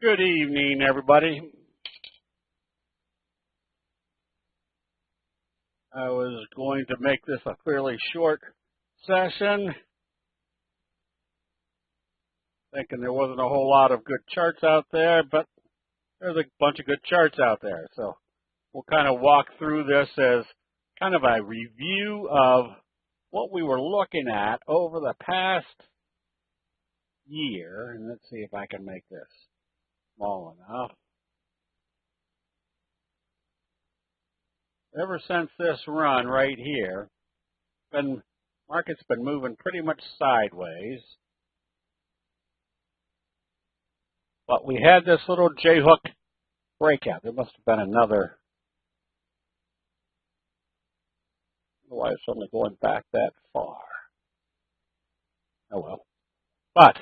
Good evening, everybody. I was going to make this a fairly short session, thinking there wasn't a whole lot of good charts out there, but there's a bunch of good charts out there. So we'll kind of walk through this as kind of a review of what we were looking at over the past year. And let's see if I can make this small enough. Ever since this run right here, market's been moving pretty much sideways. But we had this little J-hook breakout. There must have been another. Why is suddenly going back that far? Oh well. But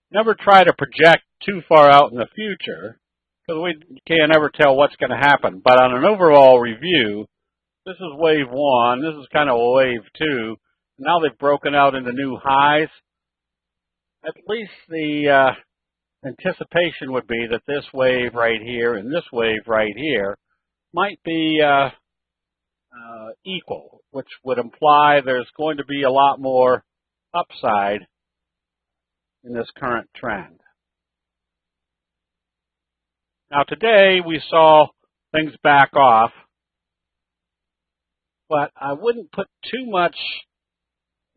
never try to project too far out in the future, because we can't ever tell what's going to happen. But on an overall review, this is wave one. This is kind of wave two. Now they've broken out into new highs. At least the anticipation would be that this wave right here and this wave right here might be equal, which would imply there's going to be a lot more upside in this current trend. Now today we saw things back off, but I wouldn't put too much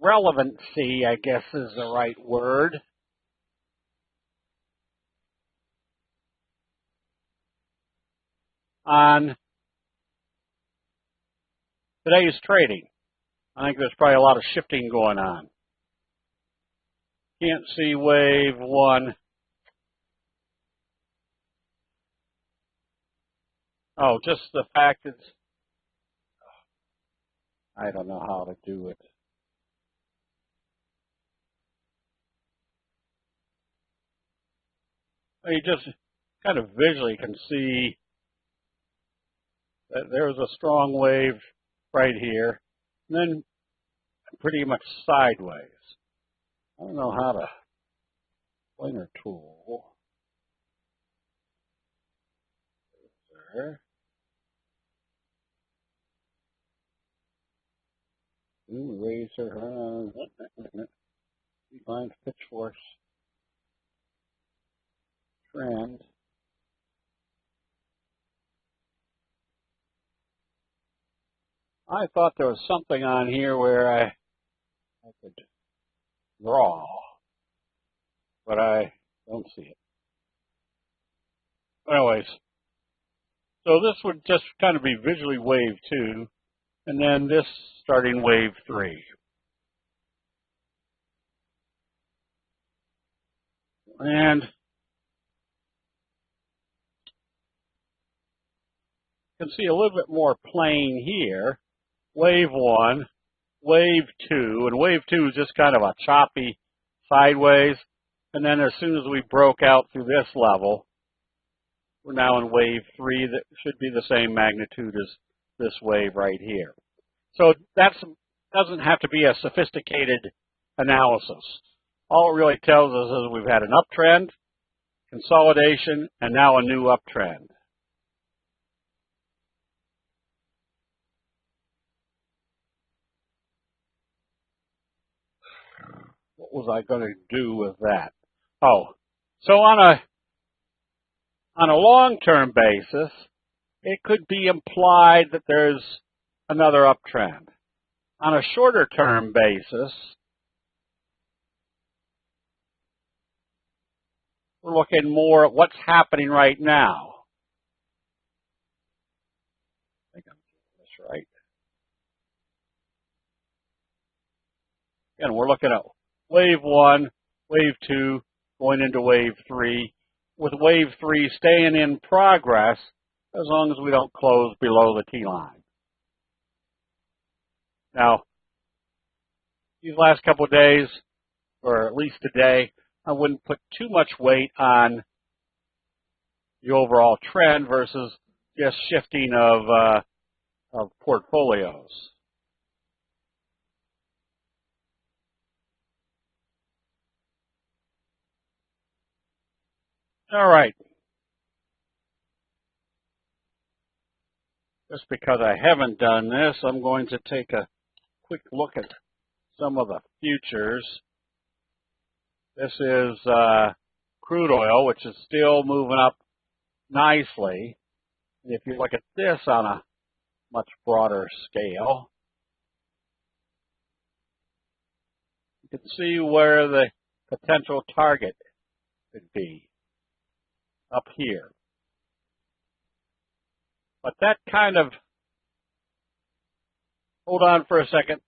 relevancy, I guess is the right word, on today's trading. I think there's probably a lot of shifting going on. Can't see wave one. Oh, just the fact it's, I don't know how to do it. You just kind of visually can see that there's a strong wave right here, and then pretty much sideways. I don't know how to, pointer tool. There. Razor, defines pitchforks trend. I thought there was something on here where I could draw, but I don't see it. Anyways, so this would just kind of be visually wave two, and then this starting wave three. And you can see a little bit more plain here. Wave one, wave two, and wave two is just kind of a choppy sideways. And then as soon as we broke out through this level, we're now in wave three that should be the same magnitude as this wave right here. So that doesn't have to be a sophisticated analysis. All it really tells us is we've had an uptrend, consolidation, and now a new uptrend. What was I going to do with that? Oh, so on a long-term basis, it could be implied that there's another uptrend. On a shorter-term basis, we're looking more at what's happening right now. I think I'm doing this right. Again, we're looking at wave one, wave two, going into wave three, with wave three staying in progress as long as we don't close below the T-line. Now, these last couple of days, or at least today, I wouldn't put too much weight on the overall trend versus just shifting of portfolios. All right. Just because I haven't done this, I'm going to take a quick look at some of the futures. This is crude oil, which is still moving up nicely. If you look at this on a much broader scale, you can see where the potential target could be up here. But that kind of, hold on for a second.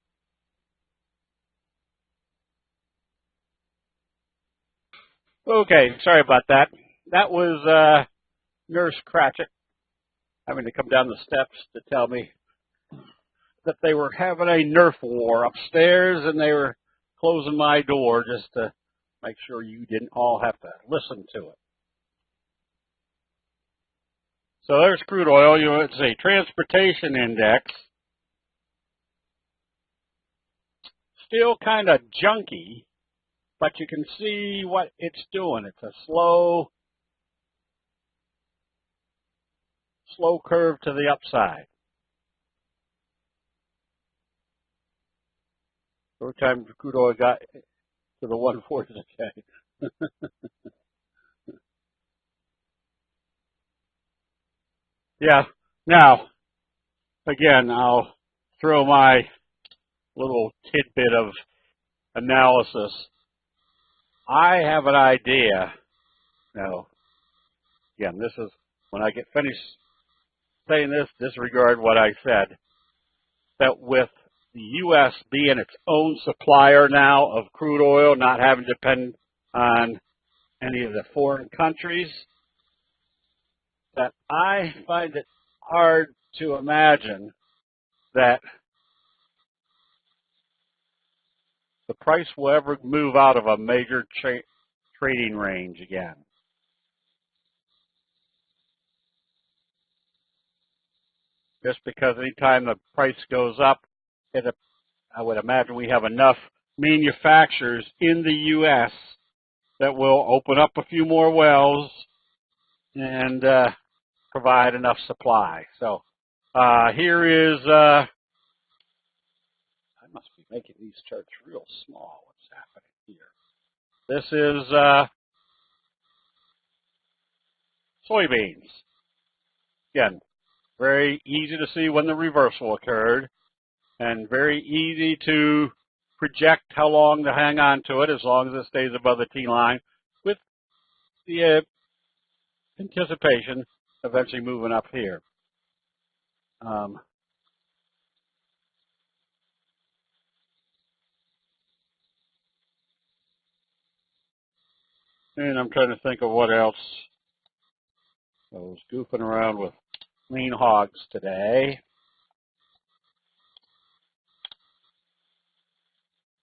Okay, sorry about that. That was Nurse Cratchit having to come down the steps to tell me that they were having a Nerf war upstairs and they were closing my door just to make sure you didn't all have to listen to it. So there's crude oil. It's a transportation index. Still kind of junky, but you can see what it's doing. It's a slow curve to the upside. Every time crude oil got to the 140 a day. Yeah. Now, again, I'll throw my little tidbit of analysis. I have an idea. Now, again, this is when I get finished saying this, disregard what I said, that with the U.S. being its own supplier now of crude oil, not having to depend on any of the foreign countries, that I find it hard to imagine that the price will ever move out of a major trading range again. Just because anytime the price goes up, I would imagine we have enough manufacturers in the U.S. that will open up a few more wells and provide enough supply. So here is, I must be making these charts real small. What's happening here? This is soybeans. Again, very easy to see when the reversal occurred and very easy to project how long to hang on to it as long as it stays above the T line with the anticipation eventually moving up here. And I'm trying to think of what else. I was goofing around with lean hogs today.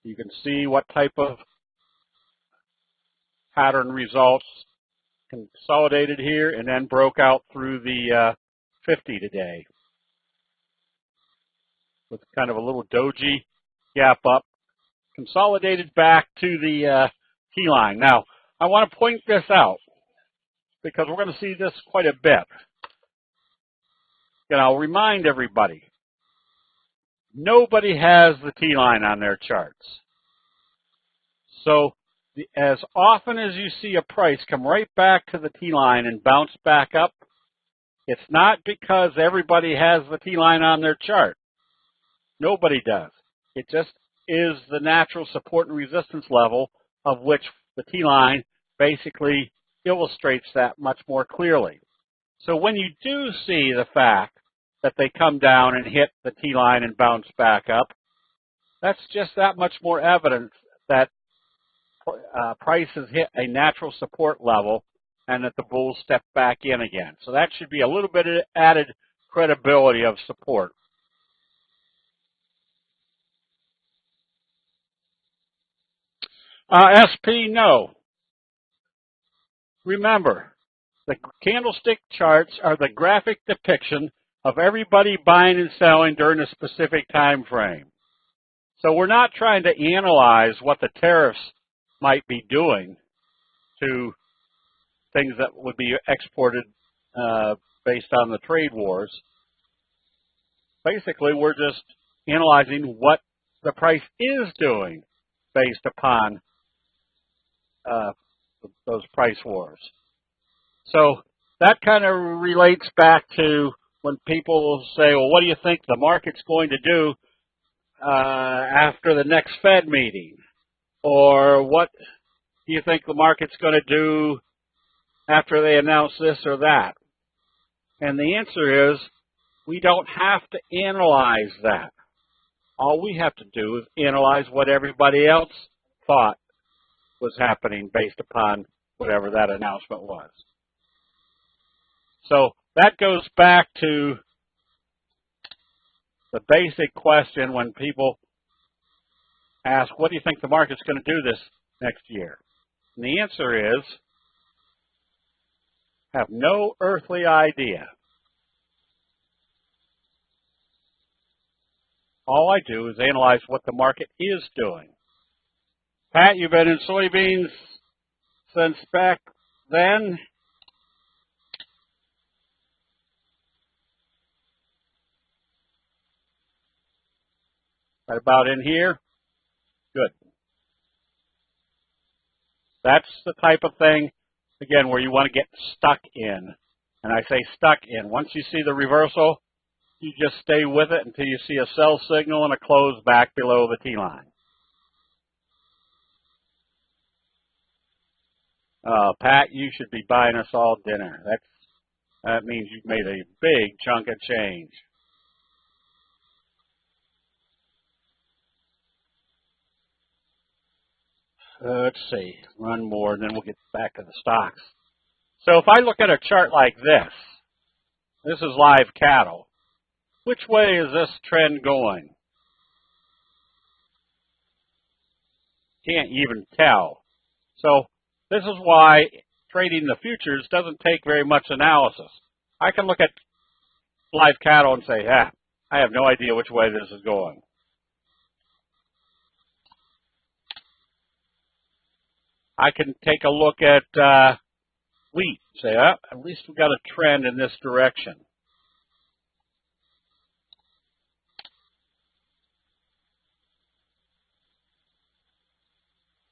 You can see what type of pattern results consolidated here and then broke out through the 50 today with kind of a little doji gap up, consolidated back to the T line. Now, I want to point this out because we're going to see this quite a bit. And I'll remind everybody, nobody has the T line on their charts. So as often as you see a price come right back to the T line and bounce back up, it's not because everybody has the T line on their chart. Nobody does. It just is the natural support and resistance level of which the T line basically illustrates that much more clearly. So when you do see the fact that they come down and hit the T line and bounce back up, that's just that much more evidence that prices hit a natural support level and that the bulls step back in again. So that should be a little bit of added credibility of support. SP, no. Remember, the candlestick charts are the graphic depiction of everybody buying and selling during a specific time frame. So we're not trying to analyze what the tariffs might be doing to things that would be exported based on the trade wars. Basically, we're just analyzing what the price is doing based upon those price wars. So that kind of relates back to when people say, well, what do you think the market's going to do after the next Fed meeting? Or what do you think the market's going to do after they announce this or that? And the answer is, we don't have to analyze that. All we have to do is analyze what everybody else thought was happening based upon whatever that announcement was. So that goes back to the basic question when people ask, what do you think the market's going to do this next year? And the answer is, have no earthly idea. All I do is analyze what the market is doing. Pat, you've been in soybeans since back then? Right about in here? Good. That's the type of thing, again, where you want to get stuck in. And I say stuck in. Once you see the reversal, you just stay with it until you see a sell signal and a close back below the T-line. Pat, you should be buying us all dinner. That means you've made a big chunk of change. Let's see, run more, and then we'll get back to the stocks. So if I look at a chart like this is live cattle. Which way is this trend going? Can't even tell. So this is why trading the futures doesn't take very much analysis. I can look at live cattle and say, I have no idea which way this is going. I can take a look at wheat and say, at least we've got a trend in this direction.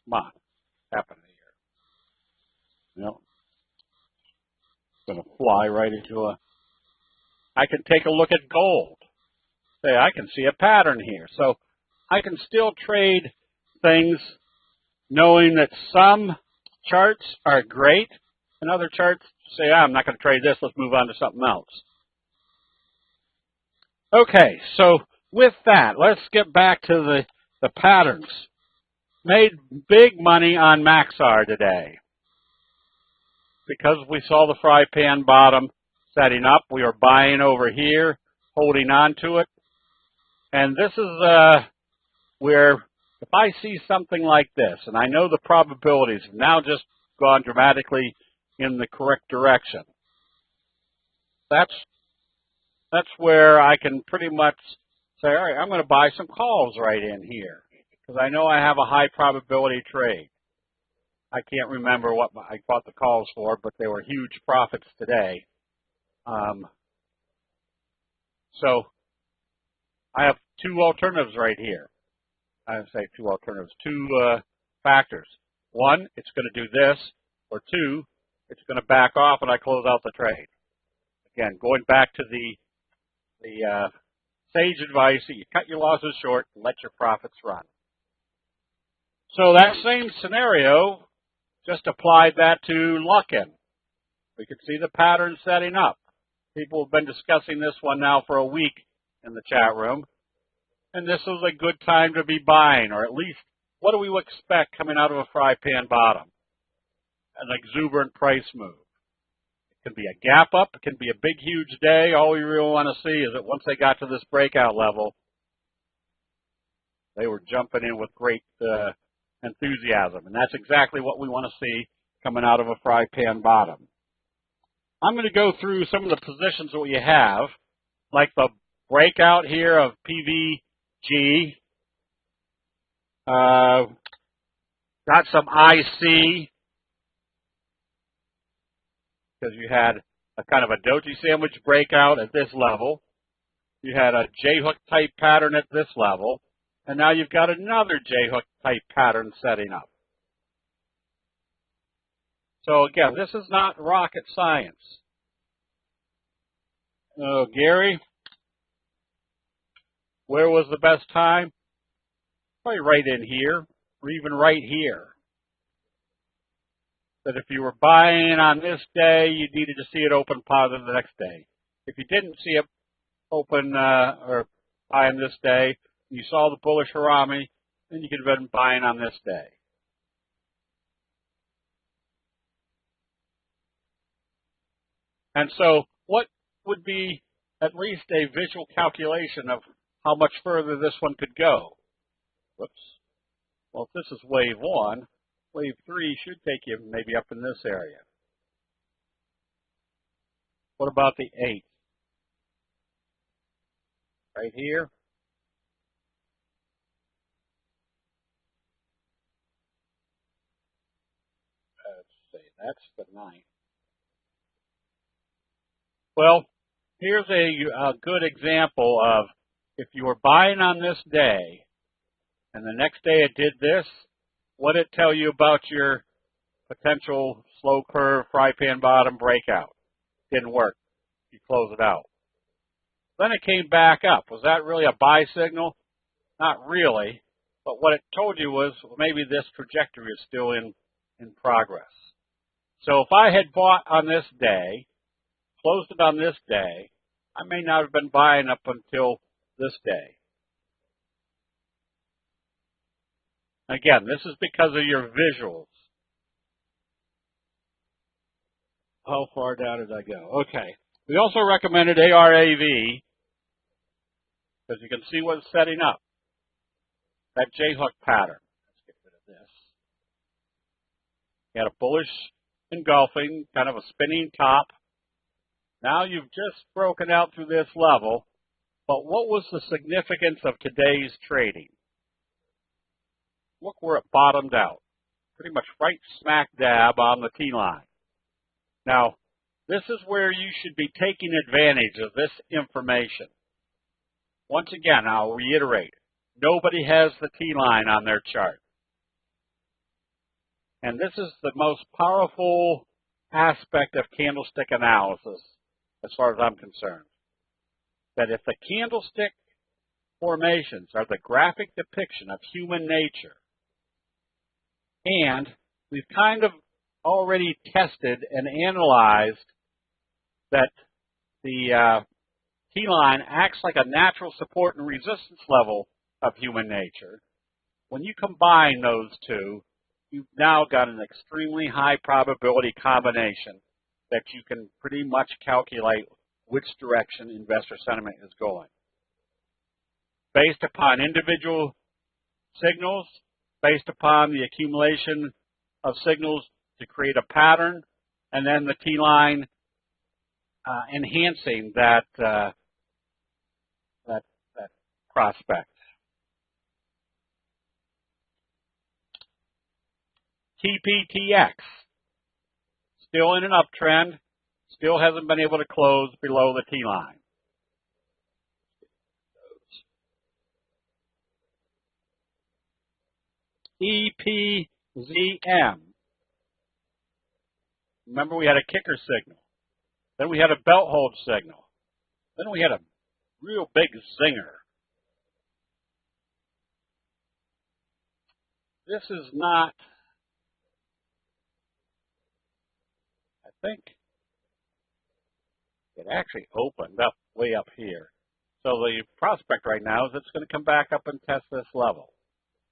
Come on, what's happening here? No, it's going to fly right into I can take a look at gold. Say, I can see a pattern here. So I can still trade things knowing that some charts are great and other charts say, I'm not going to trade this, let's move on to something else. Okay, so with that, let's get back to the patterns. Made big money on Maxar today because we saw the fry pan bottom setting up. We are buying over here, holding on to it. And this is where if I see something like this, and I know the probabilities have now just gone dramatically in the correct direction, that's where I can pretty much say, all right, I'm going to buy some calls right in here because I know I have a high probability trade. I can't remember what I bought the calls for, but they were huge profits today. So I have two alternatives right here. I say two alternatives, two factors. One, it's going to do this, or two, it's going to back off and I close out the trade. Again, going back to the sage advice that you cut your losses short and let your profits run. So that same scenario, just applied that to Luckin. We could see the pattern setting up. People have been discussing this one now for a week in the chat room. And this is a good time to be buying, or at least what do we expect coming out of a fry pan bottom? An exuberant price move. It can be a gap up. It can be a big, huge day. All we really want to see is that once they got to this breakout level, they were jumping in with great enthusiasm. And that's exactly what we want to see coming out of a fry pan bottom. I'm going to go through some of the positions that we have, like the breakout here of PVG. Got some IC. because you had a kind of a doji sandwich breakout at this level. You had a J-hook type pattern at this level, and now you've got another J-hook type pattern setting up. So again, this is not rocket science. Gary, where was the best time? Probably right in here, or even right here. That if you were buying on this day, you needed to see it open positive the next day. If you didn't see it open or buy on this day, you saw the bullish Harami, then you could have been buying on this day. And so what would be at least a visual calculation of how much further this one could go? Whoops. Well, if this is wave 1, wave 3 should take you maybe up in this area. What about the 8? Right here? Let's see, that's the 9. Well, here's a good example of if you were buying on this day and the next day it did this, what did it tell you about your potential slow curve fry pan bottom breakout? Didn't work. You close it out. Then it came back up. Was that really a buy signal? Not really. But what it told you was well, maybe this trajectory is still in progress. So if I had bought on this day, closed it on this day, I may not have been buying up until this day. Again, this is because of your visuals. How far down did I go? Okay. We also recommended ARAV because you can see what's setting up. That J-hook pattern. Let's get rid of this. You had a bullish engulfing, kind of a spinning top. Now you've just broken out through this level, but what was the significance of today's trading? Look where it bottomed out, pretty much right smack dab on the T-line. Now, this is where you should be taking advantage of this information. Once again, I'll reiterate, nobody has the T-line on their chart. And this is the most powerful aspect of candlestick analysis, as far as I'm concerned. That if the candlestick formations are the graphic depiction of human nature, and we've kind of already tested and analyzed that the T-line acts like a natural support and resistance level of human nature, when you combine those two, you've now got an extremely high probability combination that you can pretty much calculate which direction investor sentiment is going. Based upon individual signals, based upon the accumulation of signals to create a pattern, and then the T-line enhancing that prospect. TPTX, still in an uptrend, still hasn't been able to close below the T-line. EPZM. Remember, we had a kicker signal. Then we had a belt hold signal. Then we had a real big zinger. This is not, I think, it actually opened up way up here. So the prospect right now is it's going to come back up and test this level.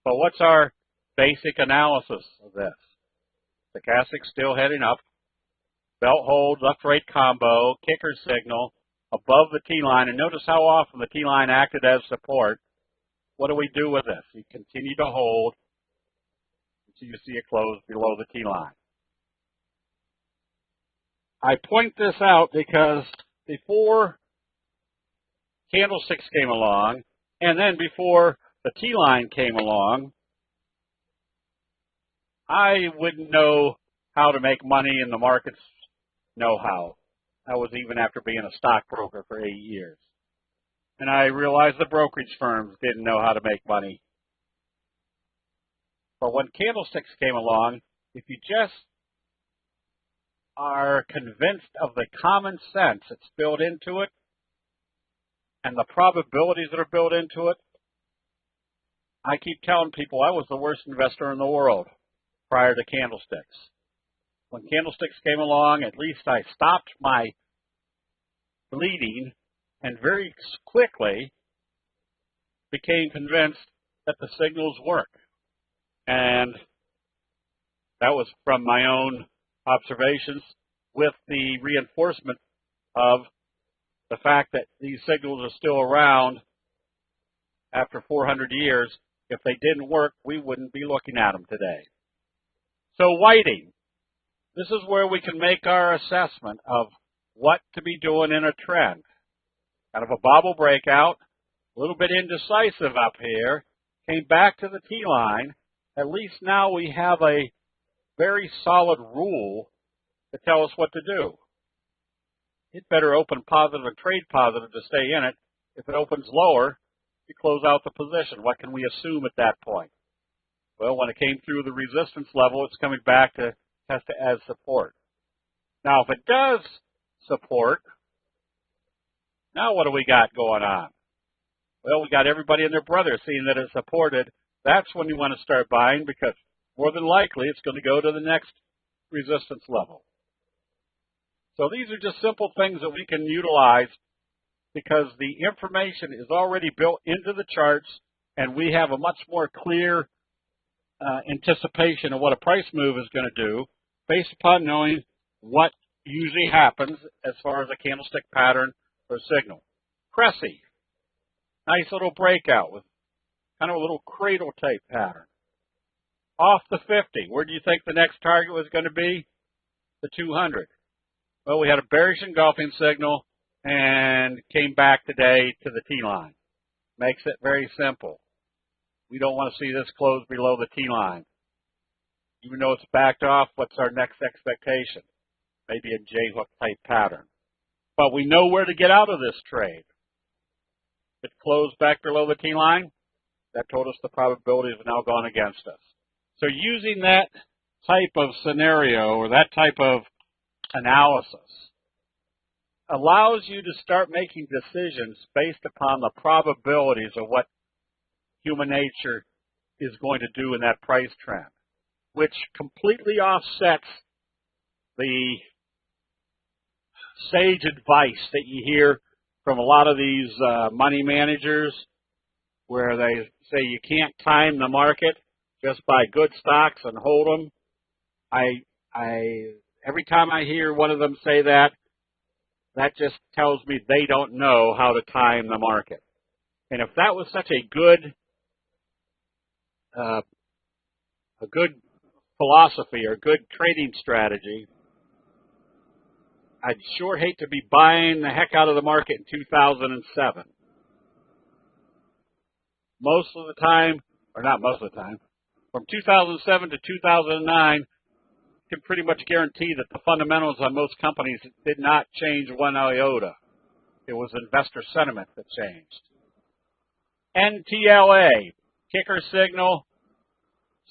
But what's our basic analysis of this? Stochastic still heading up. Belt hold, left-right combo, kicker signal, above the T-line. And notice how often the T-line acted as support. What do we do with this? You continue to hold until you see it close below the T-line. I point this out because before candlesticks came along, and then before the T-line came along, I wouldn't know how to make money in the markets know-how. That was even after being a stockbroker for 8 years. And I realized the brokerage firms didn't know how to make money. But when candlesticks came along, if you just are convinced of the common sense that's built into it and the probabilities that are built into it, I keep telling people I was the worst investor in the world prior to candlesticks. When candlesticks came along, at least I stopped my bleeding and very quickly became convinced that the signals work. And that was from my own observations with the reinforcement of the fact that these signals are still around after 400 years. If they didn't work, we wouldn't be looking at them today. So whiting, this is where we can make our assessment of what to be doing in a trend. Kind of a bobble breakout, a little bit indecisive up here, came back to the T-line. At least now we have a very solid rule to tell us what to do. It better open positive and trade positive to stay in it. If it opens lower, you close out the position. What can we assume at that point? Well, when it came through the resistance level, it's coming back to test it as support. Now, if it does support, now what do we got going on? Well, we got everybody and their brother seeing that it supported. That's when you want to start buying, because more than likely it's going to go to the next resistance level. So these are just simple things that we can utilize because the information is already built into the charts, and we have a much more clear anticipation of what a price move is going to do based upon knowing what usually happens as far as a candlestick pattern or signal. Cressy, nice little breakout with kind of a little cradle type pattern. Off the 50, where do you think the next target was going to be? The 200. Well, we had a bearish engulfing signal and came back today to the T-line. Makes it very simple. We don't want to see this close below the T-line. Even though it's backed off, what's our next expectation? Maybe a J-hook type pattern. But we know where to get out of this trade. If it closed back below the T-line, that told us the probabilities have now gone against us. So using that type of scenario or that type of analysis allows you to start making decisions based upon the probabilities of what human nature is going to do in that price trend, which completely offsets the sage advice that you hear from a lot of these money managers where they say you can't time the market, just buy good stocks and hold them. Every time I hear one of them say that, that just tells me they don't know how to time the market. And if that was such a good philosophy or good trading strategy, I'd sure hate to be buying the heck out of the market in 2007. Most of the time, or not most of the time, from 2007 to 2009, you can pretty much guarantee that the fundamentals on most companies did not change one iota. It was investor sentiment that changed. NTLA, kicker signal,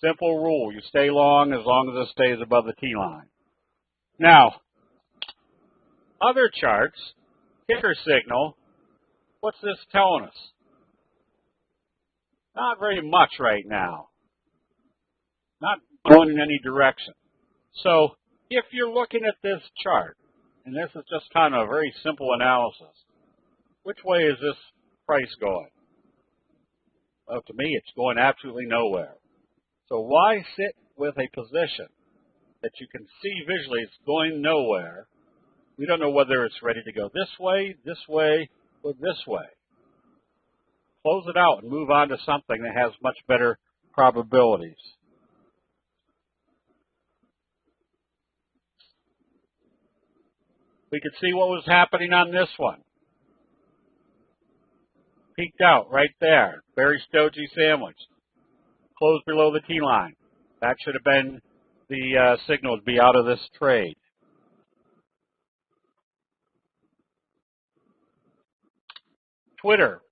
simple rule. You stay long as it stays above the T-line. Now, other charts, kicker signal, what's this telling us? Not very much right now. Not going in any direction. So if you're looking at this chart, and this is just kind of a very simple analysis, which way is this price going? Well, to me, it's going absolutely nowhere. So why sit with a position that you can see visually it's going nowhere? We don't know whether it's ready to go this way, or this way. Close it out and move on to something that has much better probabilities. We could see what was happening on this one. Peaked out right there. Bearish doji sandwich. Closed below the T-line. That should have been the signal to be out of this trade. Twitter.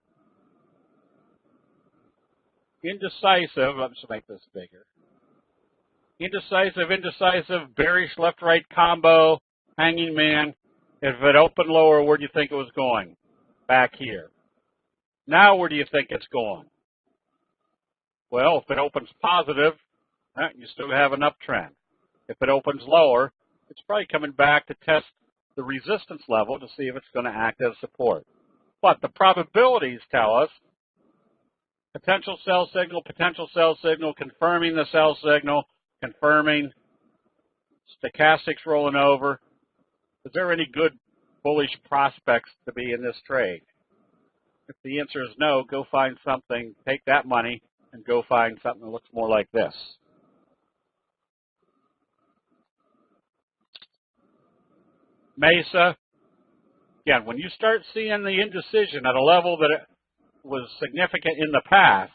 Indecisive, let's make this bigger. Indecisive, bearish left-right combo, hanging man. If it opened lower, where do you think it was going? Back here. Now where do you think it's going? Well, if it opens positive, you still have an uptrend. If it opens lower, it's probably coming back to test the resistance level to see if it's going to act as support. But the probabilities tell us potential sell signal, confirming the sell signal, confirming stochastics rolling over. Is there any good bullish prospects to be in this trade? If the answer is no, go find something, take that money, and go find something that looks more like this. Mesa, again, when you start seeing the indecision at a level that it was significant in the past,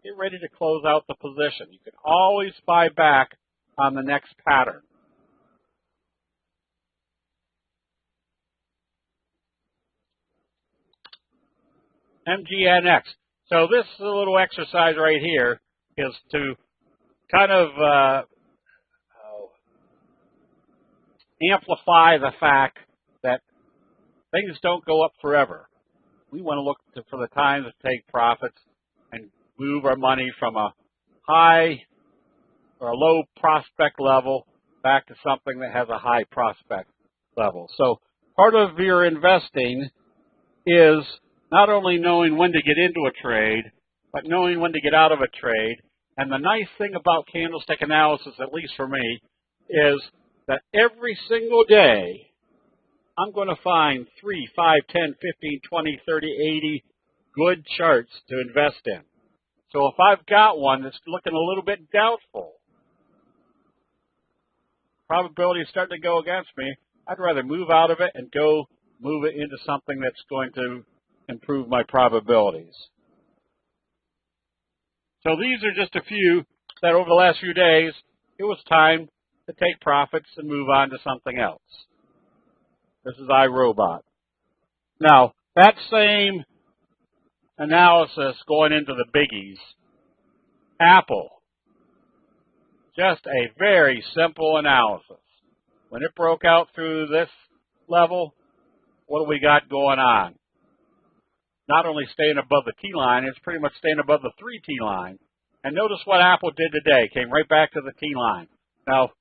get ready to close out the position. You can always buy back on the next pattern. MGNX. So this little exercise right here is to kind of amplify the fact that things don't go up forever. We want to look for the times to take profits and move our money from a high or a low prospect level back to something that has a high prospect level. So part of your investing is not only knowing when to get into a trade, but knowing when to get out of a trade. And the nice thing about candlestick analysis, at least for me, is that every single day, I'm going to find 3, 5, 10, 15, 20, 30, 80 good charts to invest in. So if I've got one that's looking a little bit doubtful, probability is starting to go against me, I'd rather move out of it and go move it into something that's going to improve my probabilities. So these are just a few that over the last few days, it was time to take profits and move on to something else. This is iRobot. Now, that same analysis going into the biggies, Apple, just a very simple analysis. When it broke out through this level, what do we got going on? Not only staying above the T-line, it's pretty much staying above the 3T line. And notice what Apple did today. Came right back to the T-line. Now,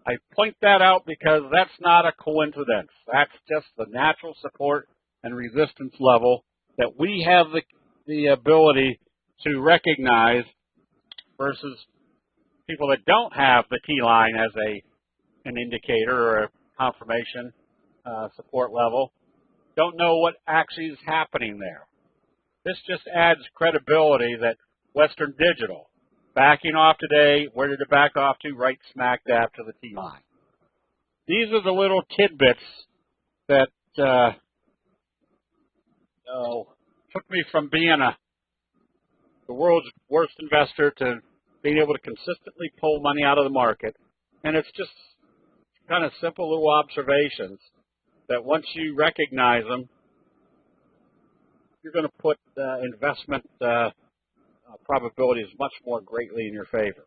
I point that out because that's not a coincidence. That's just the natural support and resistance level that we have the ability to recognize versus people that don't have the T-line as an indicator or a confirmation support level. Don't know what actually is happening there. This just adds credibility that Western Digital, backing off today, where did it back off to? Right smack dab to the T-line. These are the little tidbits that took me from being the world's worst investor to being able to consistently pull money out of the market. And it's just kind of simple little observations that once you recognize them, you're going to put investment probabilities much more greatly in your favor.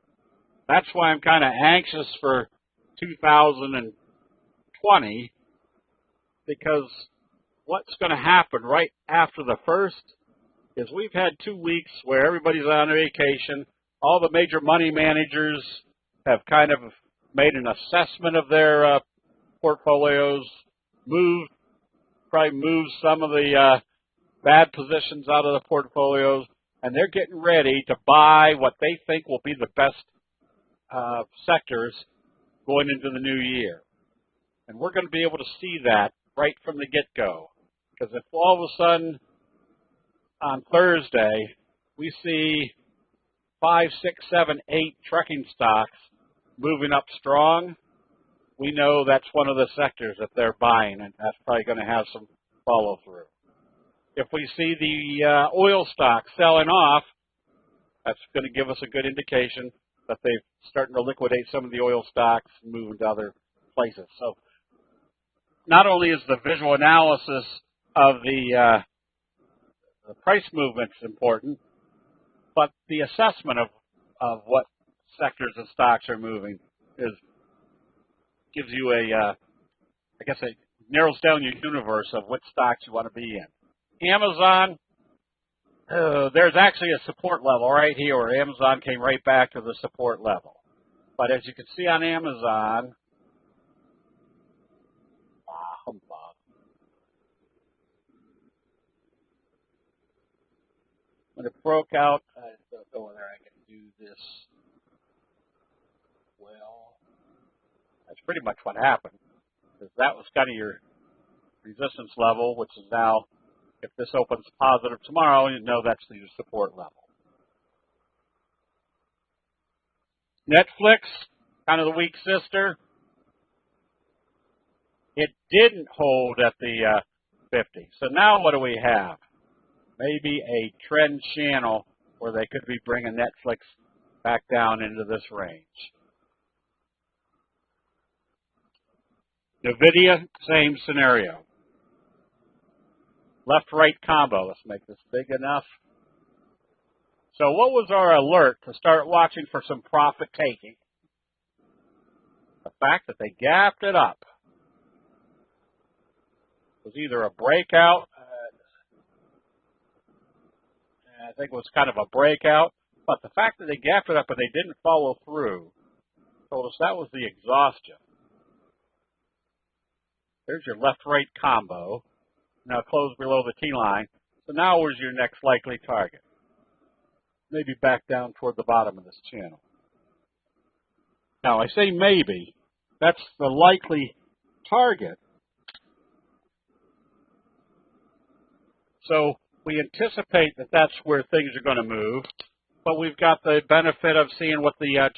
That's why I'm kind of anxious for 2020, because what's going to happen right after the first is we've had 2 weeks where everybody's on vacation. All the major money managers have kind of made an assessment of their portfolios, probably moved some of the bad positions out of the portfolios, and they're getting ready to buy what they think will be the best sectors going into the new year. And we're going to be able to see that right from the get-go. Because if all of a sudden on Thursday we see 5, 6, 7, 8 trucking stocks moving up strong, we know that's one of the sectors that they're buying, and that's probably going to have some follow-through. If we see the oil stocks selling off, that's going to give us a good indication that they're starting to liquidate some of the oil stocks and move into other places. So not only is the visual analysis of the the price movement's important, but the assessment of what sectors and stocks are moving gives you it narrows down your universe of which stocks you want to be in. Amazon, there's actually a support level right here where Amazon came right back to the support level. But as you can see on Amazon, when it broke out, I don't know whether I can do this well. That's pretty much what happened. Because that was kind of your resistance level, which is now, if this opens positive tomorrow, you know that's your support level. Netflix, kind of the weak sister. It didn't hold at the 50. So now what do we have? Maybe a trend channel where they could be bringing Netflix back down into this range. NVIDIA, same scenario. Left-right combo. Let's make this big enough. So what was our alert to start watching for some profit taking? The fact that they gapped it up. It was either a breakout. I think it was kind of a breakout. But the fact that they gapped it up and they didn't follow through told us that was the exhaustion. There's your left-right combo. Now close below the T-line. So now where's your next likely target? Maybe back down toward the bottom of this channel. Now I say maybe. That's the likely target. So we anticipate that that's where things are going to move, but we've got the benefit of seeing what the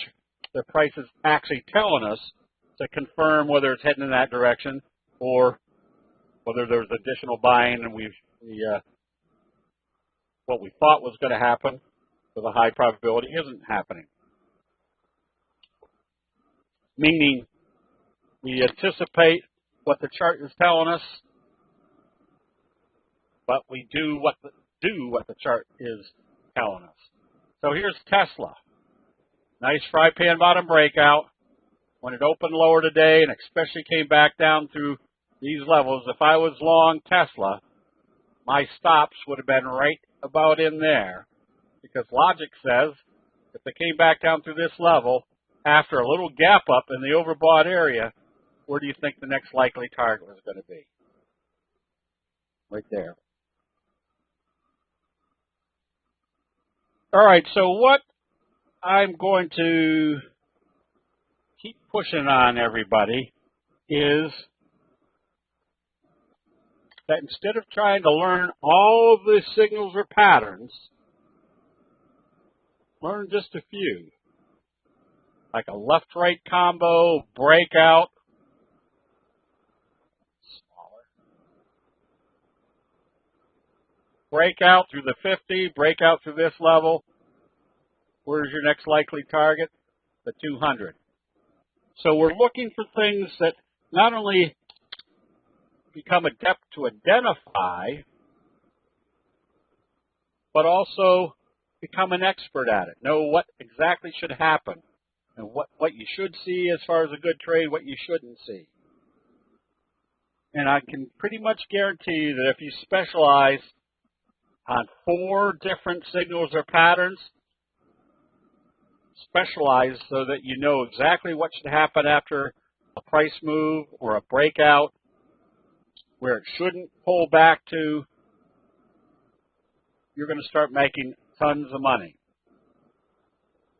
price is actually telling us to confirm whether it's heading in that direction or whether there's additional buying and what we thought was going to happen with a high probability isn't happening. Meaning we anticipate what the chart is telling us, but we do what the chart is telling us. So here's Tesla. Nice fry pan bottom breakout. When it opened lower today and especially came back down through these levels, if I was long Tesla, my stops would have been right about in there because logic says if they came back down through this level after a little gap up in the overbought area, where do you think the next likely target was going to be? Right there. All right, so what I'm going to keep pushing on everybody is that instead of trying to learn all of the signals or patterns, learn just a few. Like a left-right combo, breakout, smaller. Breakout through the 50, breakout through this level. Where's your next likely target? The 200. So we're looking for things that not only become adept to identify, but also become an expert at it. Know what exactly should happen and what you should see as far as a good trade, what you shouldn't see. And I can pretty much guarantee you that if you specialize on 4 different signals or patterns, specialize so that you know exactly what should happen after a price move or a breakout, where it shouldn't pull back to, you're going to start making tons of money.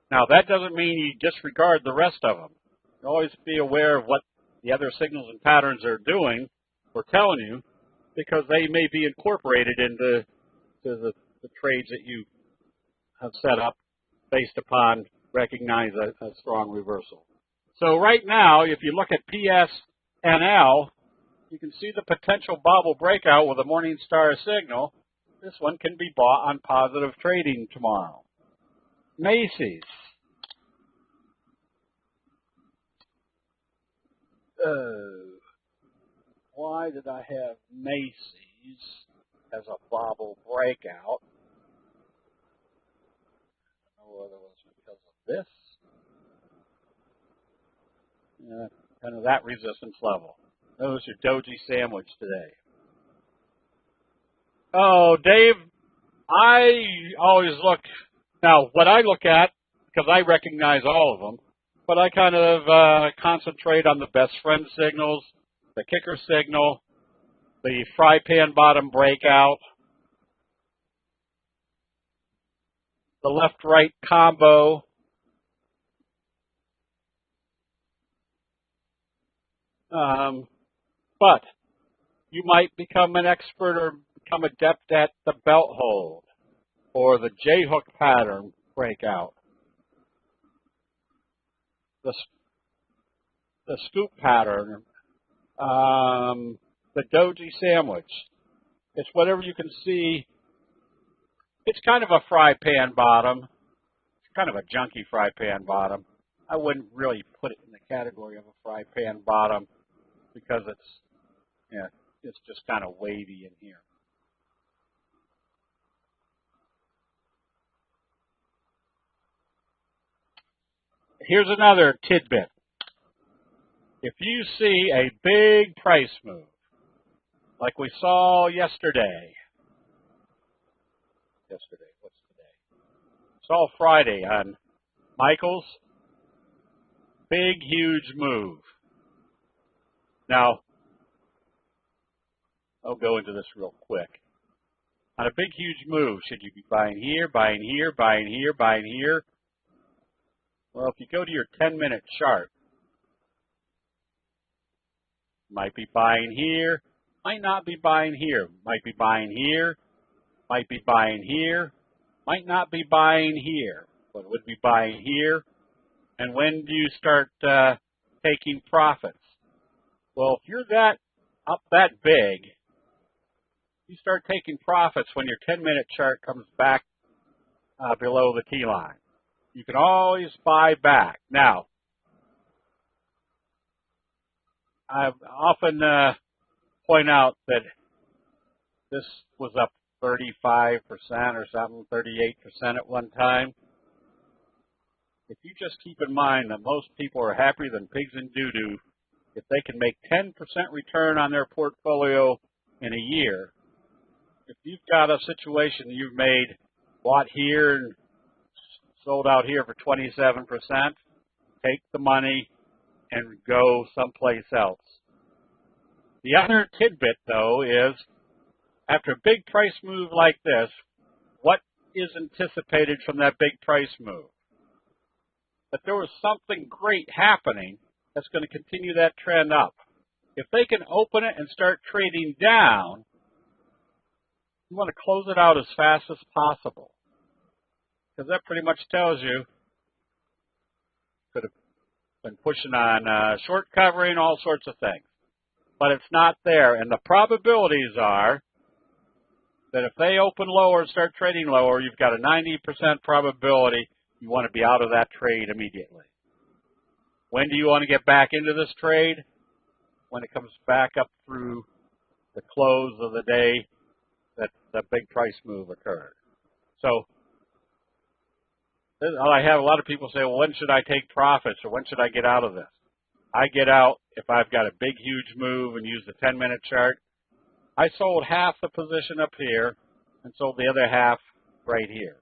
Now, that doesn't mean you disregard the rest of them. You always be aware of what the other signals and patterns are doing or telling you, because they may be incorporated into the trades that you have set up based upon recognize a strong reversal. So right now, if you look at PSNL, you can see the potential bubble breakout with a Morningstar signal. This one can be bought on positive trading tomorrow. Macy's. Why did I have Macy's? as a bobble breakout. I don't know whether it was because of this. Yeah, kind of that resistance level. There's your doji sandwich today. Oh, Dave, I always look, now what I look at, because I recognize all of them, but I kind of concentrate on the best friend signals, the kicker signal, the fry pan bottom breakout, the left-right combo, but you might become an expert or become adept at the belt hold or the J-hook pattern breakout, the scoop pattern, the doji sandwich. It's whatever you can see. It's kind of a fry pan bottom. It's kind of a junky fry pan bottom. I wouldn't really put it in the category of a fry pan bottom because it's just kind of wavy in here. Here's another tidbit. If you see a big price move, like we saw yesterday, what's today? Saw Friday on Michaels, big, huge move. Now, I'll go into this real quick. On a big, huge move, should you be buying here, buying here, buying here, buying here? Well, if you go to your 10-minute chart, might be buying here, might not be buying here, might be buying here, might be buying here, might not be buying here, but would be buying here. And when do you start taking profits? Well, if you're up that big, you start taking profits when your 10-minute chart comes back below the T line. You can always buy back. Now, I often point out that this was up 35% or something, 38% at one time. If you just keep in mind that most people are happier than pigs in doo-doo if they can make 10% return on their portfolio in a year. If you've got a situation you've bought here and sold out here for 27%, take the money and go someplace else. The other tidbit, though, is after a big price move like this, what is anticipated from that big price move? That there was something great happening that's going to continue that trend up. If they can open it and start trading down, you want to close it out as fast as possible. Because that pretty much tells you could have been pushing on short covering, all sorts of things. But it's not there. And the probabilities are that if they open lower and start trading lower, you've got a 90% probability you want to be out of that trade immediately. When do you want to get back into this trade? When it comes back up through the close of the day that the big price move occurred. So I have a lot of people say, well, when should I take profits or when should I get out of this? I get out if I've got a big, huge move and use the 10-minute chart. I sold half the position up here and sold the other half right here.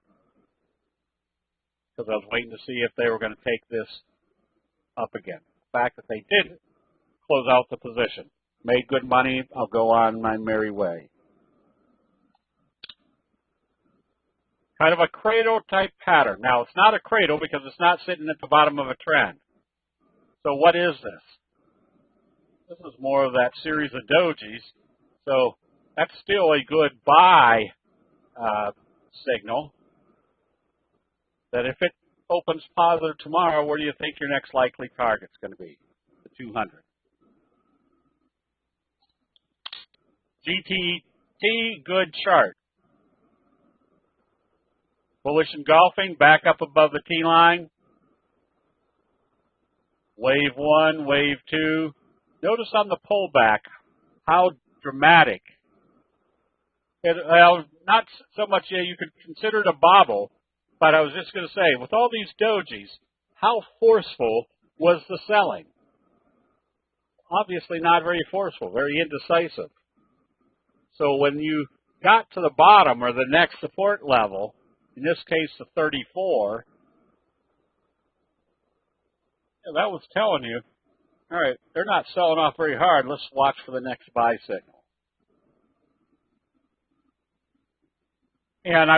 Because I was waiting to see if they were going to take this up again. The fact that they didn't close out the position. Made good money, I'll go on my merry way. Kind of a cradle type pattern. Now, it's not a cradle because it's not sitting at the bottom of a trend. So what is this? This is more of that series of dojis. So that's still a good buy signal. That if it opens positive tomorrow, where do you think your next likely target's going to be? The 200. GTT, good chart. Bullish engulfing, back up above the T line. Wave 1, wave 2. Notice on the pullback how dramatic Well, not so much, yeah, you could consider it a bobble, but I was just going to say, with all these dojis, how forceful was the selling? Obviously not very forceful, very indecisive. So when you got to the bottom or the next support level, in this case the 34, that was telling you, all right, they're not selling off very hard. Let's watch for the next buy signal. And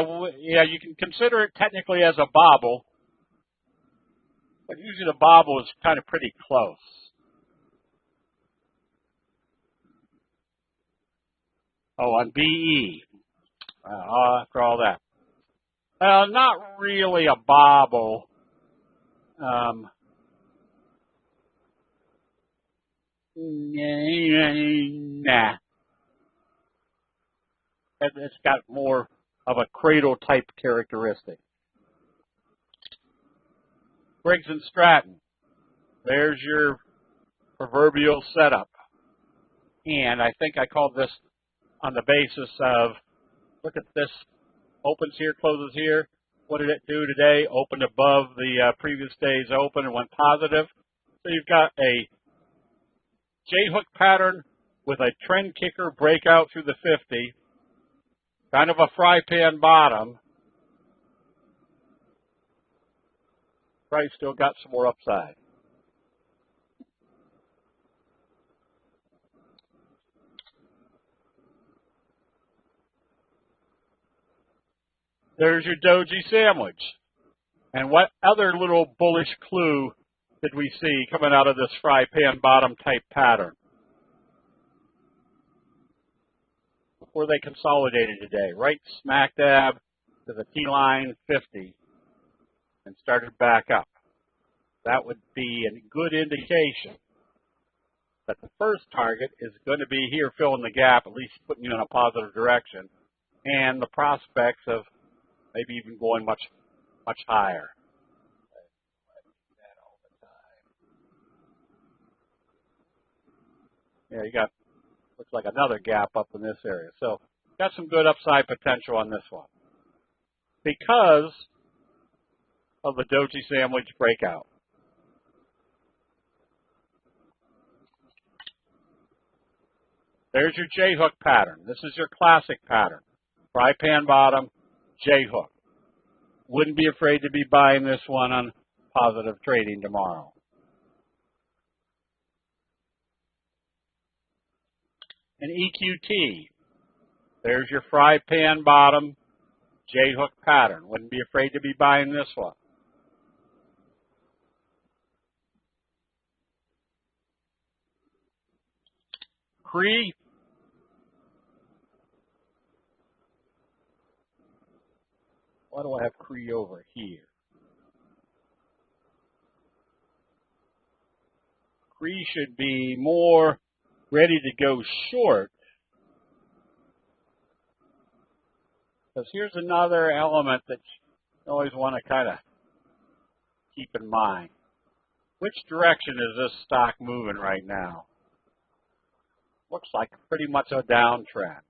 you can consider it technically as a bobble, but usually the bobble is kind of pretty close. Oh, on BE. After all that. Well, not really a bobble. Nah. It's got more of a cradle type characteristic. Briggs and Stratton. There's your proverbial setup. And I think I called this on the basis of, look at this, opens here, closes here. What did it do today? Opened above the previous day's open and went positive. So you've got a J-hook pattern with a trend kicker breakout through the 50, kind of a fry pan bottom. Price still got some more upside. There's your doji sandwich. And what other little bullish clue did we see coming out of this fry pan bottom type pattern? Before they consolidated today, right smack dab to the T-line 50 and started back up. That would be a good indication that the first target is going to be here filling the gap, at least putting you in a positive direction, and the prospects of maybe even going much higher. Yeah, you got, looks like another gap up in this area. So got some good upside potential on this one because of the doji sandwich breakout. There's your J-hook pattern. This is your classic pattern. Fry pan bottom, J-hook. Wouldn't be afraid to be buying this one on positive trading tomorrow. And EQT. There's your fry pan bottom, J-hook pattern. Wouldn't be afraid to be buying this one. Cree. Why do I have Cree over here? Cree should be more ready to go short. Because here's another element that you always want to kind of keep in mind. Which direction is this stock moving right now? Looks like pretty much a downtrend.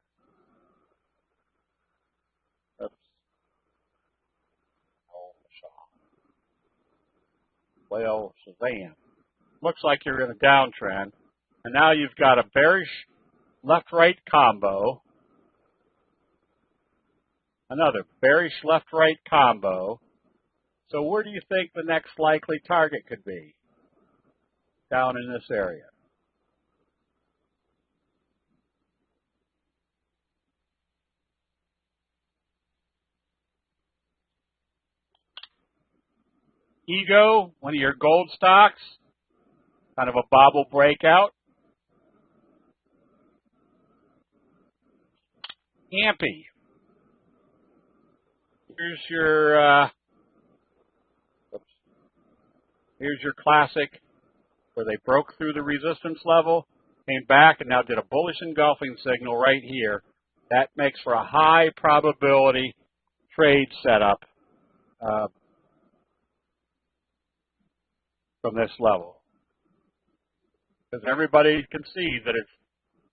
Oops. Well, Shazam. Looks like you're in a downtrend. And now you've got a bearish left-right combo. Another bearish left-right combo. So where do you think the next likely target could be? Down in this area. Ego, one of your gold stocks, kind of a bobble breakout. Ampy. Here's your classic where they broke through the resistance level, came back, and now did a bullish engulfing signal right here. That makes for a high probability trade setup from this level. Because everybody can see that it's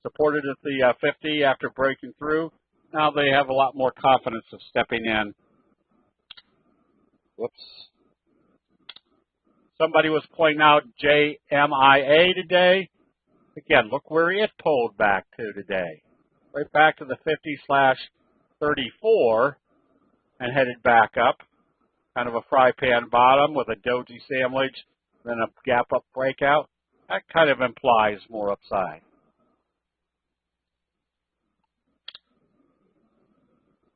supported at the 50 after breaking through. now they have a lot more confidence of stepping in. Whoops. Somebody was pointing out JMIA today. Again, look where it pulled back to today. Right back to the 50/34 and headed back up. Kind of a fry pan bottom with a doji sandwich, then a gap up breakout. That kind of implies more upside.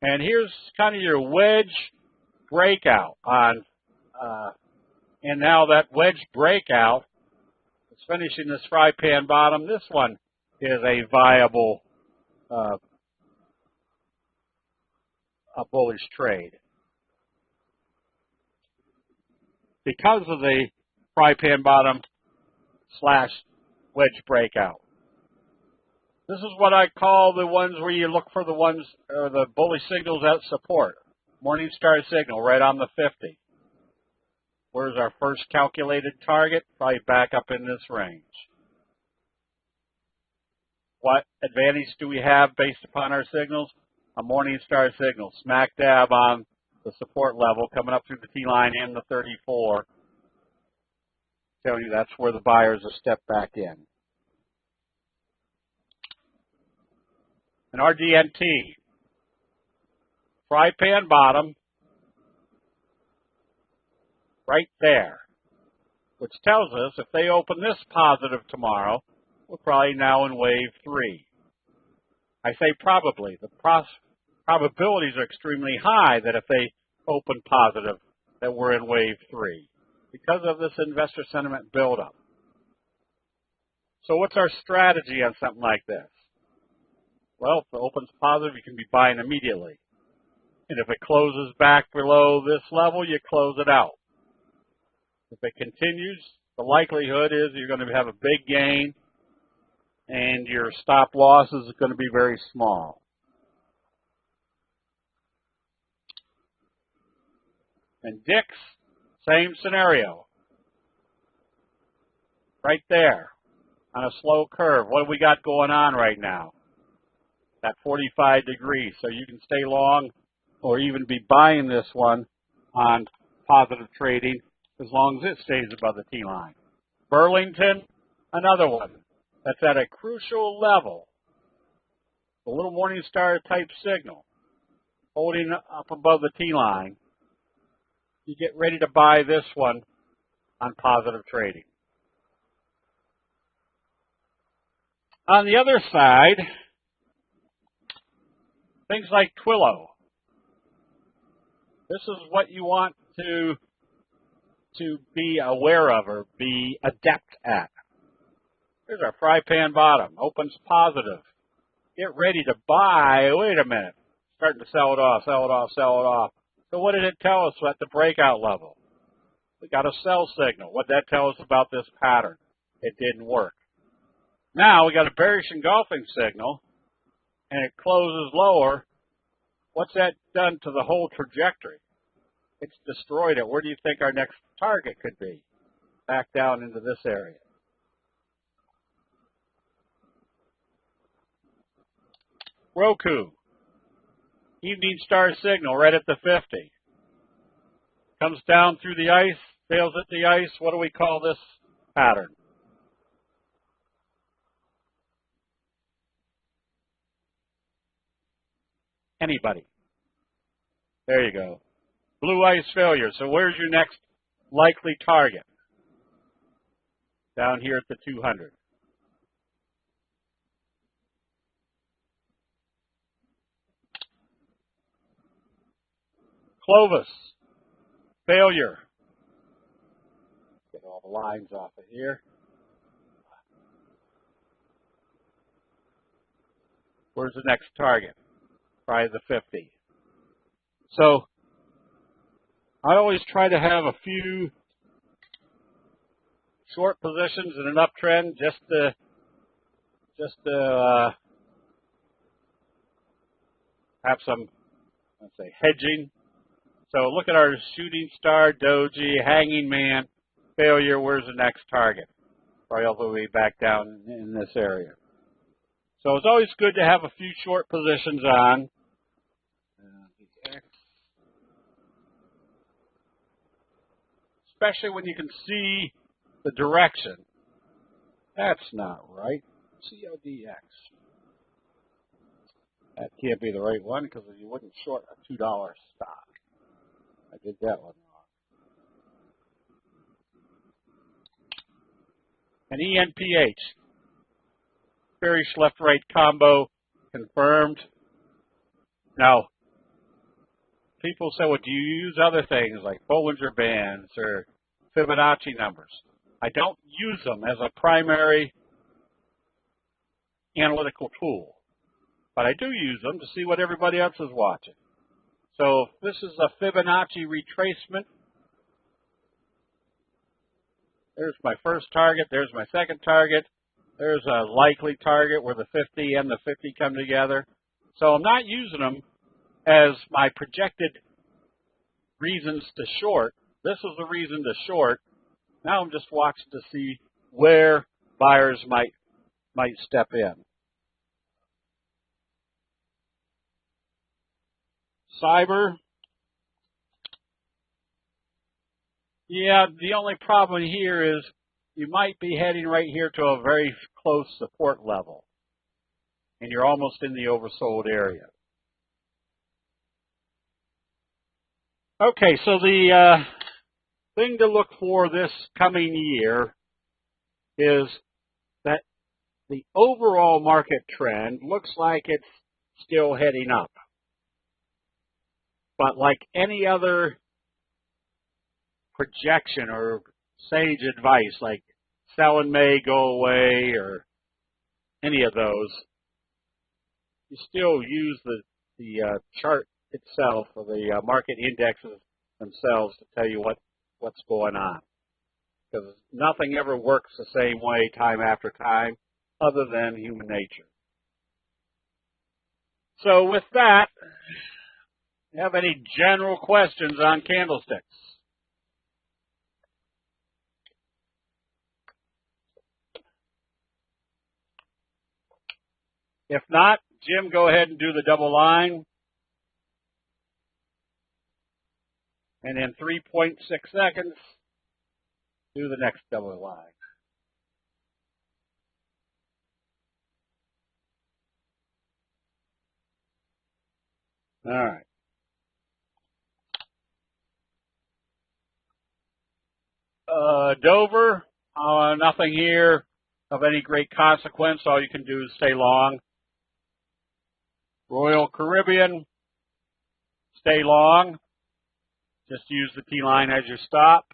And here's kind of your wedge breakout on, and now that wedge breakout is finishing this fry pan bottom. This one is a viable a bullish trade because of the fry pan bottom / wedge breakout. This is what I call the ones where you look for the ones or the bullish signals at support. Morningstar signal right on the 50. Where's our first calculated target? Probably back up in this range. What advantage do we have based upon our signals? A Morningstar signal, smack dab on the support level, coming up through the T-line and the 34. Telling you that's where the buyers will step back in. An RDNT, fry pan bottom, right there, which tells us if they open this positive tomorrow, we're probably now in wave 3. I say probably. The probabilities are extremely high that if they open positive, that we're in wave 3 because of this investor sentiment buildup. So what's our strategy on something like this? Well, if it opens positive, you can be buying immediately. And if it closes back below this level, you close it out. If it continues, the likelihood is you're going to have a big gain and your stop loss is going to be very small. And Dix, same scenario. Right there on a slow curve. What do we got going on right now? At 45 degrees. So you can stay long or even be buying this one on positive trading as long as it stays above the T-line. Burlington, another one that's at a crucial level. A little Morningstar type signal holding up above the T-line. You get ready to buy this one on positive trading. On the other side, things like Twilio. This is what you want to be aware of or be adept at. Here's our fry pan bottom. Opens positive. Get ready to buy. Wait a minute. Starting to sell it off, sell it off, sell it off. So what did it tell us at the breakout level? We got a sell signal. What did that tell us about this pattern? It didn't work. Now we got a bearish engulfing signal, and it closes lower. What's that done to the whole trajectory? It's destroyed it. Where do you think our next target could be? Back down into this area. Roku. Evening star signal right at the 50. Comes down through the ice, fails at the ice. What do we call this pattern? Anybody. There you go. Blue ice failure. So where's your next likely target? Down here at the 200. Clovis. Failure. Get all the lines off of here. Where's the next target? Probably the 50. So I always try to have a few short positions in an uptrend just to have some, let's say, hedging. So look at our shooting star, doji, hanging man, failure. Where's the next target? Probably all the way back down in this area. So it's always good to have a few short positions on especially when you can see the direction. That's not right. CODX. That can't be the right one because you wouldn't short a $2 stock. I did that one wrong. And ENPH. Bearish left-right combo confirmed. Now, people say, well, do you use other things like Bollinger Bands or Fibonacci numbers? I don't use them as a primary analytical tool, but I do use them to see what everybody else is watching. So if this is a Fibonacci retracement, there's my first target, there's my second target, there's a likely target where the 50 and the 50 come together. So I'm not using them as my projected reasons to short. This is the reason to short. Now I'm just watching to see where buyers might step in. Cyber. Yeah, the only problem here is you might be heading right here to a very close support level, and you're almost in the oversold area. Okay, so the thing to look for this coming year is that the overall market trend looks like it's still heading up. But like any other projection or sage advice, like sell in May, go away, or any of those, you still use the chart itself or the market indexes themselves to tell you what's going on. Because nothing ever works the same way time after time other than human nature. So with that, do you have any general questions on candlesticks? If not, Jim, go ahead and do the double line. And in 3.6 seconds, do the next double line. All right. Dover, nothing here of any great consequence. All you can do is stay long. Royal Caribbean, stay long. Just use the T-line as your stop.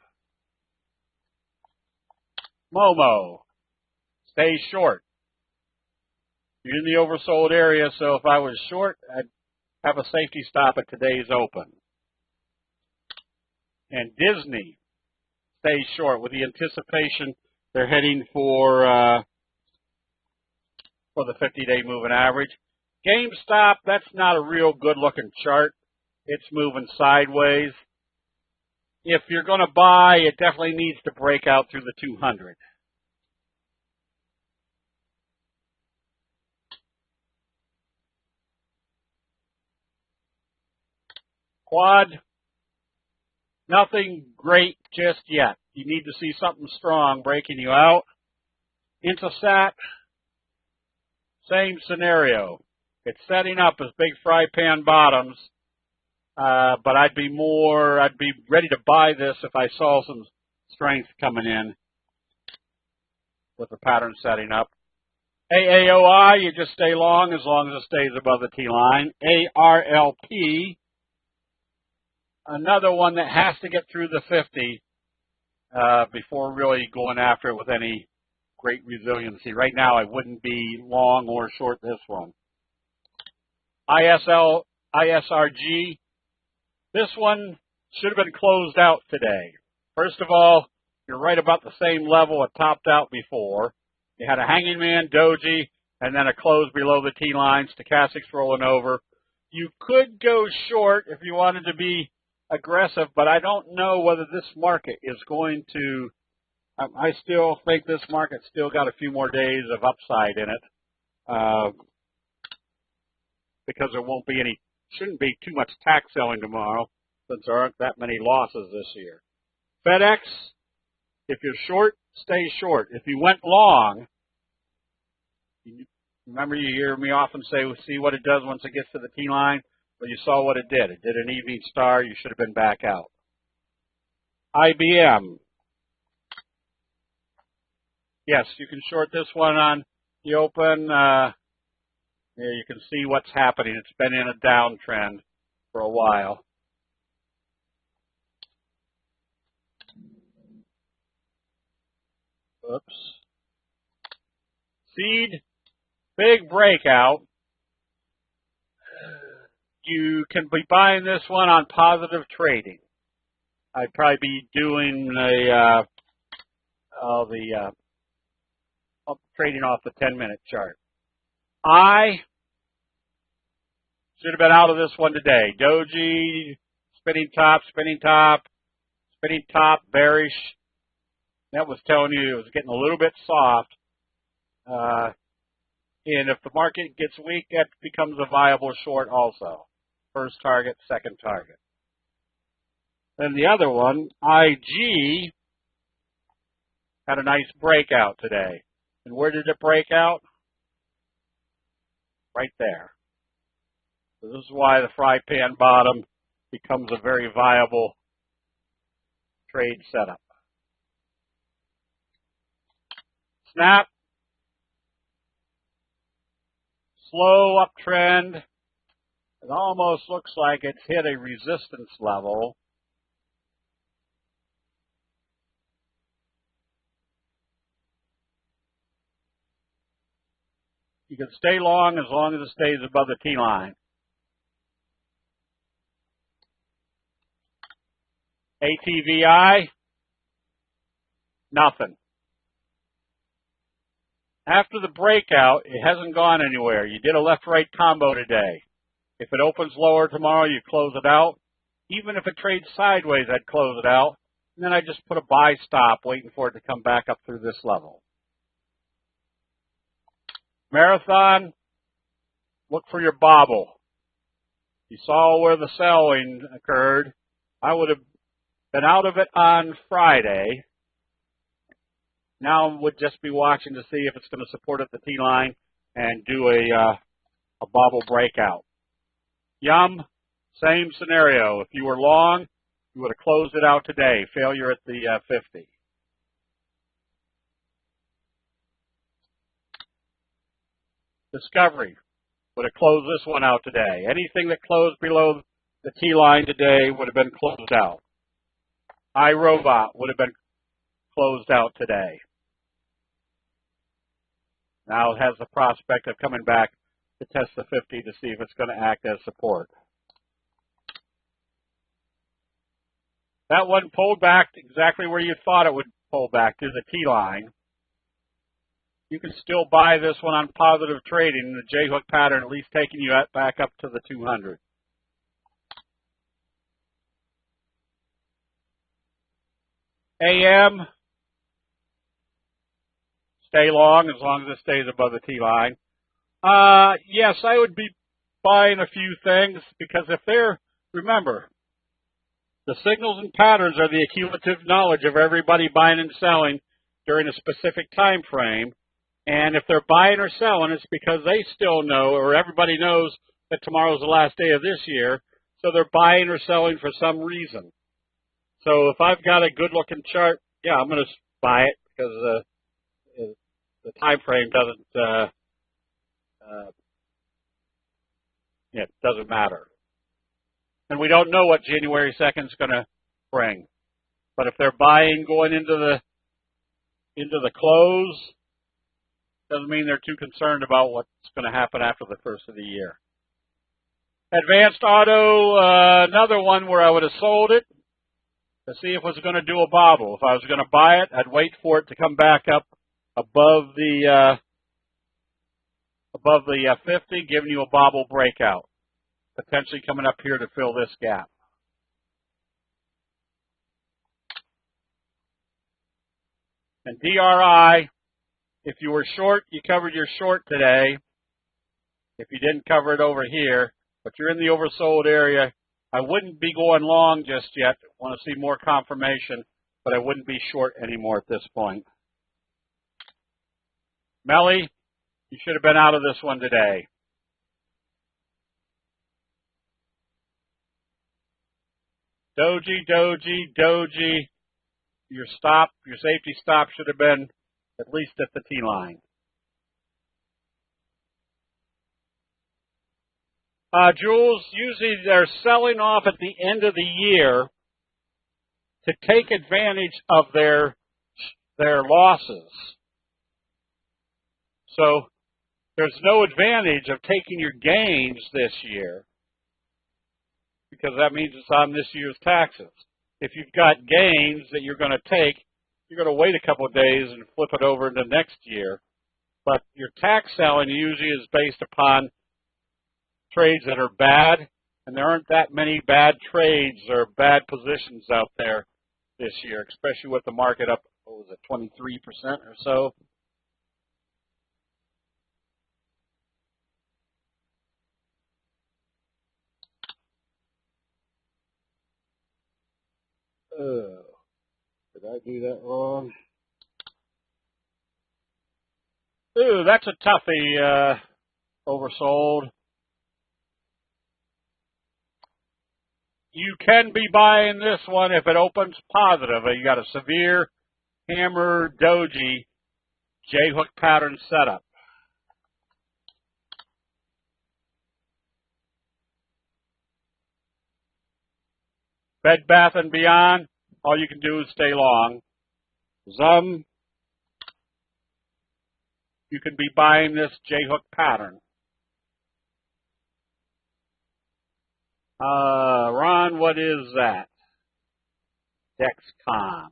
Momo, stay short. You're in the oversold area, so if I was short, I'd have a safety stop at today's open. And Disney, stay short with the anticipation they're heading for the 50-day moving average. GameStop, that's not a real good-looking chart. It's moving sideways. If you're going to buy, it definitely needs to break out through the 200. Quad, nothing great just yet. You need to see something strong breaking you out. Intelsat, same scenario. It's setting up as big fry pan bottoms, but I'd be ready to buy this if I saw some strength coming in with the pattern setting up. AAOI, you just stay long as it stays above the T-line. ARLP, another one that has to get through the 50 before really going after it with any great resiliency. Right now, I wouldn't be long or short this one. ISRG, this one should have been closed out today. First of all, you're right about the same level it topped out before. You had a hanging man, doji, and then a close below the T-line, stochastics rolling over. You could go short if you wanted to be aggressive, but I don't know whether this market is going to, I still think this market's still got a few more days of upside in it, because there shouldn't be too much tax selling tomorrow since there aren't that many losses this year. FedEx, if you're short, stay short. If you went long, remember you hear me often say, we'll see what it does once it gets to the T-line. Well, you saw what it did. It did an evening star. You should have been back out. IBM. Yes, you can short this one on the open. Here you can see what's happening. It's been in a downtrend for a while. Oops. Seed, big breakout. You can be buying this one on positive trading. I'd probably be doing trading off the 10-minute chart. I should have been out of this one today. Doji, spinning top, spinning top, spinning top, bearish. That was telling you it was getting a little bit soft. And if the market gets weak, that becomes a viable short also. First target, second target. Then the other one, IG, had a nice breakout today. And where did it break out? Right there. So this is why the fry pan bottom becomes a very viable trade setup. Snap. Slow uptrend. It almost looks like it's hit a resistance level. You can stay long as it stays above the T-line. ATVI, nothing. After the breakout, it hasn't gone anywhere. You did a left-right combo today. If it opens lower tomorrow, you close it out. Even if it trades sideways, I'd close it out. And then I just put a buy stop waiting for it to come back up through this level. Marathon, look for your bobble. You saw where the selling occurred. I would have been out of it on Friday. Now would just be watching to see if it's going to support at the T-line and do a bobble breakout. Yum, same scenario. If you were long, you would have closed it out today. Failure at the 50. Discovery would have closed this one out today. Anything that closed below the T-line today would have been closed out. iRobot would have been closed out today. Now it has the prospect of coming back to test the 50 to see if it's going to act as support. That one pulled back exactly where you thought it would pull back, to the T-line. You can still buy this one on positive trading, the J-hook pattern at least taking you back up to the 200. AM, stay long as it stays above the T-line. Yes, I would be buying a few things because if remember, the signals and patterns are the accumulative knowledge of everybody buying and selling during a specific time frame. And if they're buying or selling, it's because they still know, or everybody knows, that tomorrow's the last day of this year. So they're buying or selling for some reason. So if I've got a good-looking chart, yeah, I'm going to buy it because the time frame doesn't matter. And we don't know what January 2nd is going to bring. But if they're buying going into the close, doesn't mean they're too concerned about what's going to happen after the first of the year. Advanced Auto, another one where I would have sold it to see if it was going to do a bobble. If I was going to buy it, I'd wait for it to come back up above the 50, giving you a bobble breakout, potentially coming up here to fill this gap. And DRI, if you were short, you covered your short today. If you didn't cover it over here, but you're in the oversold area, I wouldn't be going long just yet. Want to see more confirmation but I wouldn't be short anymore at this point. Melly, you should have been out of this one today. Doji, Doji, Doji. Your safety stop should have been at least at the T-line. Jules, usually they're selling off at the end of the year to take advantage of their losses. So there's no advantage of taking your gains this year because that means it's on this year's taxes. If you've got gains that you're going to take, you're going to wait a couple of days and flip it over into next year. But your tax selling usually is based upon trades that are bad, and there aren't that many bad trades or bad positions out there this year, especially with the market up, 23% or so. Did I do that wrong? Ooh, that's a toughie, oversold. You can be buying this one if it opens positive. You got a severe hammer doji J-hook pattern setup. Bed Bath & Beyond, all you can do is stay long. Zum, you can be buying this J-hook pattern. Ron, what is that? Dexcom.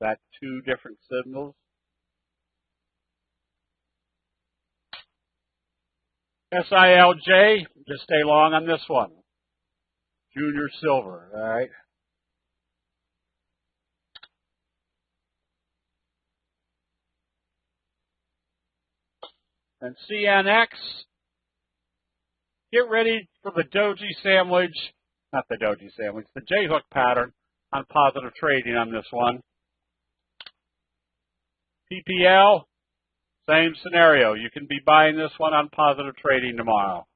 That two different signals? SILJ, just stay long on this one. Junior Silver, all right? And CNX, get ready for the doji sandwich, not the doji sandwich, the J-hook pattern on positive trading on this one. PPL, same scenario. You can be buying this one on positive trading tomorrow.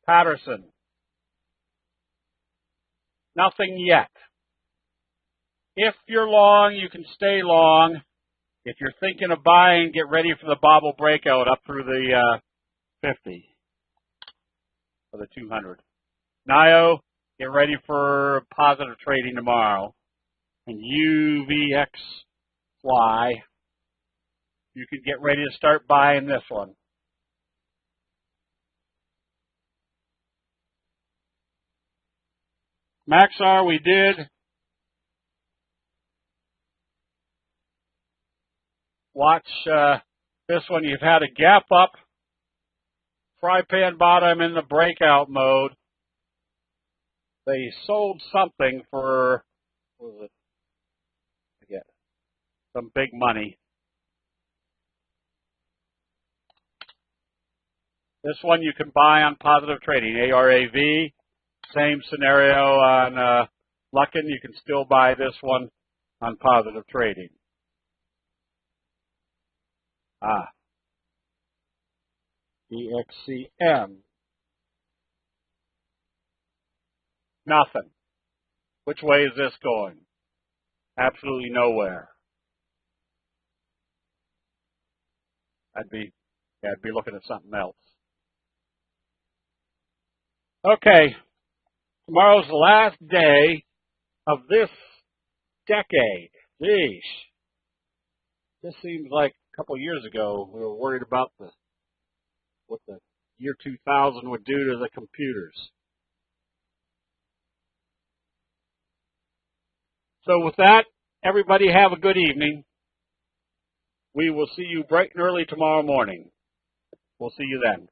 Patterson, nothing yet. If you're long, you can stay long. If you're thinking of buying, get ready for the bobble breakout up through the 50 or the 200. NIO, get ready for positive trading tomorrow. And UVX Fly, you can get ready to start buying this one. Maxar, we did. Watch this one. You've had a gap up, fry pan bottom in the breakout mode. They sold something for, what was it? I forget. Some big money. This one you can buy on positive trading. ARAV, same scenario on Luckin. You can still buy this one on positive trading. EXCM. Nothing. Which way is this going? Absolutely nowhere. I'd be looking at something else. Okay. Tomorrow's the last day of this decade. Geesh. This seems like a couple of years ago we were worried about what the year 2000 would do to the computers. So with that, everybody have a good evening. We will see you bright and early tomorrow morning. We'll see you then.